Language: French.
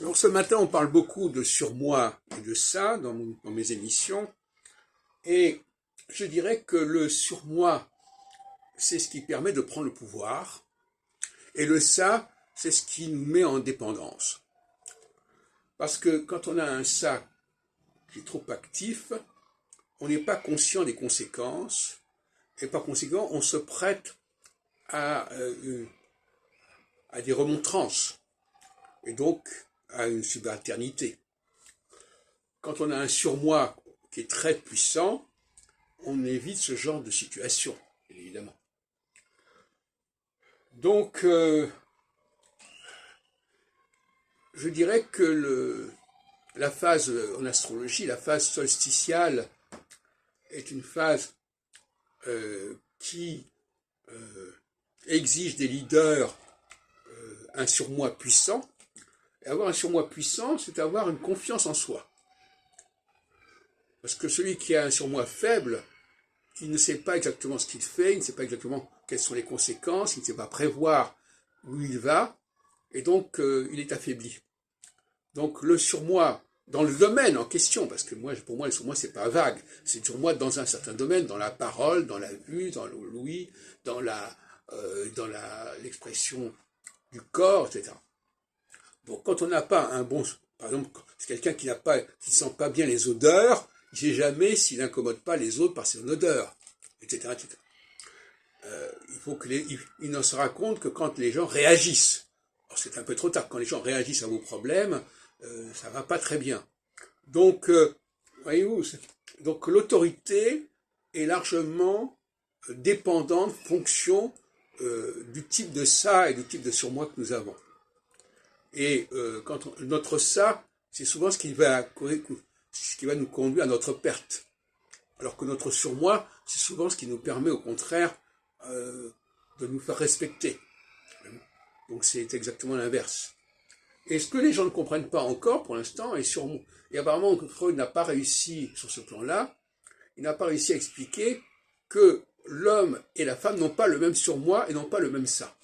Alors ce matin, on parle beaucoup de surmoi et de ça dans mes émissions. Et je dirais que le surmoi, c'est ce qui permet de prendre le pouvoir. Et le ça, c'est ce qui nous met en dépendance. Parce que quand on a un ça qui est trop actif, on n'est pas conscient des conséquences. Et par conséquent, on se prête à des remontrances. Et donc à une subalternité. Quand on a un surmoi qui est très puissant, on évite ce genre de situation, évidemment. Donc, je dirais que la phase en astrologie, la phase solsticiale, est une phase qui exige des leaders un surmoi puissant. Et avoir un surmoi puissant, c'est avoir une confiance en soi. Parce que celui qui a un surmoi faible, il ne sait pas exactement ce qu'il fait, il ne sait pas exactement quelles sont les conséquences, il ne sait pas prévoir où il va, et donc il est affaibli. Donc le surmoi dans le domaine en question, parce que pour moi le surmoi c'est pas vague, c'est le surmoi dans un certain domaine, dans la parole, dans la vue, dans l'ouïe, dans l'expression du corps, etc. Donc quand on n'a pas un bon, par exemple, c'est quelqu'un qui ne sent pas bien les odeurs, il ne sait jamais s'il n'incommode pas les autres par son odeur, etc. etc. Il faut il n'en se rend compte que quand les gens réagissent. Alors c'est un peu trop tard, quand les gens réagissent à vos problèmes, ça va pas très bien. Donc, voyez-vous, donc l'autorité est largement dépendante, fonction du type de ça et du type de surmoi que nous avons. Et notre ça, c'est souvent ce qui va nous conduire à notre perte. Alors que notre surmoi, c'est souvent ce qui nous permet au contraire de nous faire respecter. Donc c'est exactement l'inverse. Et ce que les gens ne comprennent pas encore pour l'instant, et apparemment Freud n'a pas réussi sur ce plan-là, il n'a pas réussi à expliquer que l'homme et la femme n'ont pas le même surmoi et n'ont pas le même ça.